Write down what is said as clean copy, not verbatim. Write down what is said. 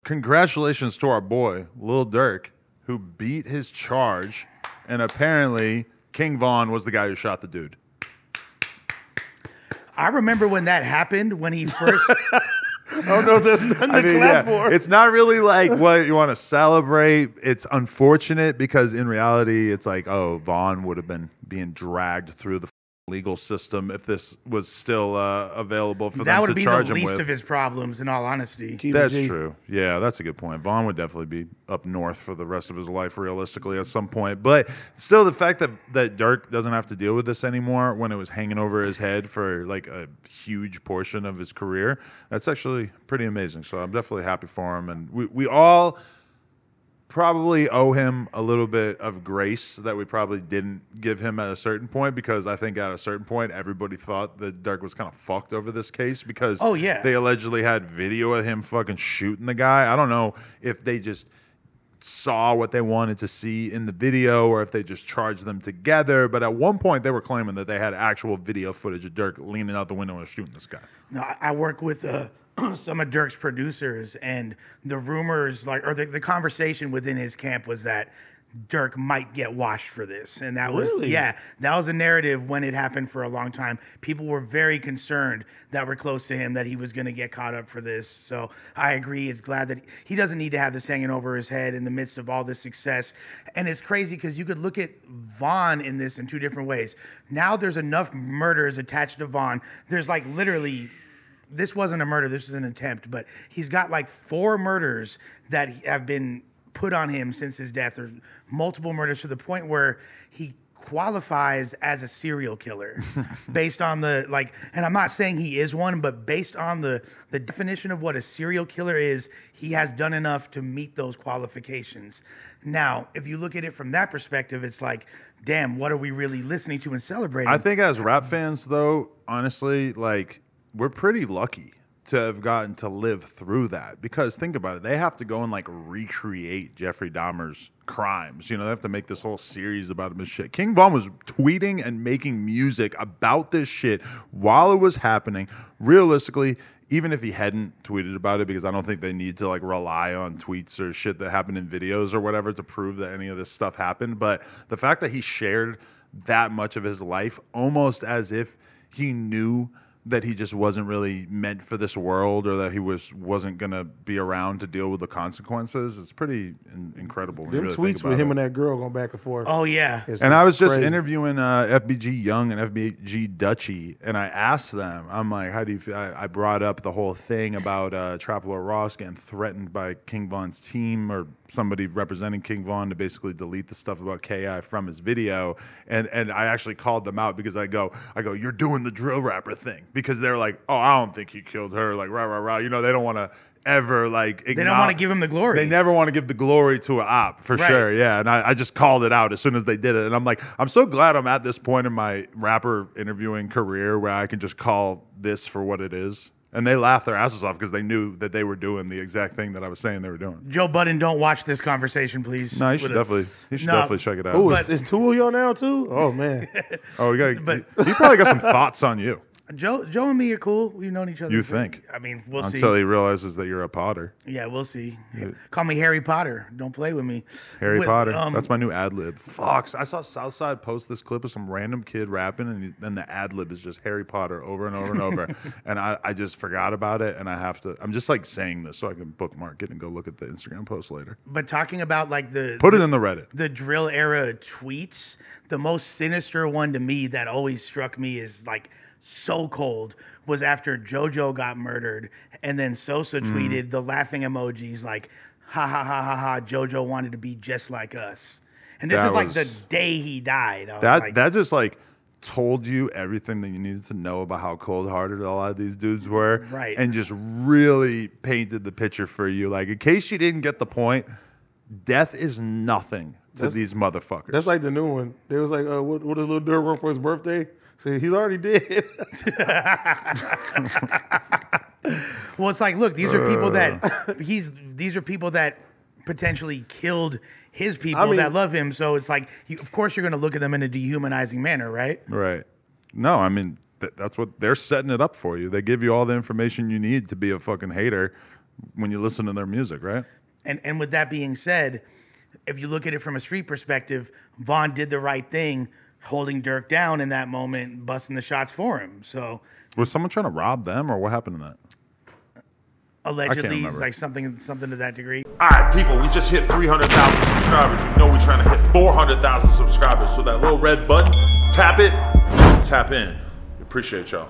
congratulations to our boy, Lil Durk, who beat his charge, and apparently King Von was the guy who shot the dude. I remember when that happened, when he first... I don't know if there's nothing to clap for. It's not really like what you want to celebrate. It's unfortunate because in reality, it's like, oh, Vaughn would have been being dragged through the legal system if this was still available for them to charge him with. That would be the least of his problems, in all honesty. That's true. Yeah, that's a good point. Vaughn would definitely be up north for the rest of his life, realistically, at some point. But still, the fact that Durk doesn't have to deal with this anymore when it was hanging over his head for like a huge portion of his career, that's actually pretty amazing. So I'm definitely happy for him. And we all probably owe him a little bit of grace that we probably didn't give him at a certain point, because I think at a certain point everybody thought that Durk was kind of fucked over this case because they allegedly had video of him fucking shooting the guy. I don't know if they just saw what they wanted to see in the video or if they just charged them together, but at one point they were claiming that they had actual video footage of Durk leaning out the window and shooting this guy. No, I work with some of Durk's producers, and the rumors, like, or the conversation within his camp was that Durk might get washed for this. And that was, that was a narrative when it happened for a long time. People were very concerned that were close to him that he was going to get caught up for this. So I agree. It's glad that he doesn't need to have this hanging over his head in the midst of all this success. And it's crazy because you could look at Vaughn in this in two different ways. Now there's enough murders attached to Vaughn. There's like literally... This wasn't a murder, this is an attempt, but he's got like 4 murders that have been put on him since his death. There's multiple murders to the point where he qualifies as a serial killer based on the, like, and I'm not saying he is one, but based on the definition of what a serial killer is, he has done enough to meet those qualifications. Now, if you look at it from that perspective, it's like, damn, what are we really listening to and celebrating? I think as rap fans, though, honestly, like, we're pretty lucky to have gotten to live through that, because think about it. They have to go and like recreate Jeffrey Dahmer's crimes. You know, they have to make this whole series about him and shit. King Von was tweeting and making music about this shit while it was happening. Realistically, even if he hadn't tweeted about it, because I don't think they need to like rely on tweets or shit that happened in videos or whatever to prove that any of this stuff happened. But the fact that he shared that much of his life almost as if he knew that he just wasn't really meant for this world, or that he wasn't going to be around to deal with the consequences. It's pretty incredible. Them really tweets with him and that girl going back and forth. Oh, yeah. And I was just interviewing FBG Young and FBG Dutchy, and I asked them, I'm like, how do you feel? I brought up the whole thing about Trapolo Ross getting threatened by King Von's team, or somebody representing King Von, to basically delete the stuff about KI from his video. And I actually called them out because I go, you're doing the drill rapper thing. Because they're like, oh, I don't think he killed her. Like, rah. You know, they don't want to ever, like, they don't want to give him the glory. They never want to give the glory to an op, for sure. Yeah. And I just called it out as soon as they did it. And I'm like, I'm so glad I'm at this point in my rapper interviewing career where I can just call this for what it is. And they laughed their asses off because they knew that they were doing the exact thing that I was saying they were doing. Joe Budden, don't watch this conversation, please. No, you should definitely check it out. Oh, is Tool y'all now too? Oh man. Oh, he probably got some thoughts on you. Joe and me are cool. We've known each other. You think? I mean, we'll see. Until he realizes that you're a Potter. Yeah, we'll see. Call me Harry Potter. Don't play with me. Harry Potter. That's my new ad lib. Fox. I saw Southside post this clip of some random kid rapping, and then the ad lib is just Harry Potter over and over and over. And I just forgot about it, and I'm just like saying this so I can bookmark it and go look at the Instagram post later. But talking about like put it in the Reddit. The drill era tweets, the most sinister one to me that always struck me is like so cold was after JoJo got murdered, and then Sosa tweeted the laughing emojis like, ha ha ha ha ha, JoJo wanted to be just like us. And this is like the day he died. That just like told you everything that you needed to know about how cold-hearted a lot of these dudes were. Right. And just really painted the picture for you. Like, in case you didn't get the point, death is nothing to these motherfuckers. That's like the new one. They was like, what does Lil Durk want for his birthday? So he's already dead. Well, it's like, look, these are people that potentially killed his people that love him. So it's like, of course, you're going to look at them in a dehumanizing manner, right? Right. No, I mean, that's what they're setting it up for you. They give you all the information you need to be a fucking hater. when you listen to their music, right? And with that being said, if you look at it from a street perspective, Vaughn did the right thing, holding Durk down in that moment, busting the shots for him. So was someone trying to rob them, or what happened to that? Allegedly, it's like something to that degree. All right, people, we just hit 300,000 subscribers. You know we're trying to hit 400,000 subscribers. So that little red button, tap it, tap in. We appreciate y'all.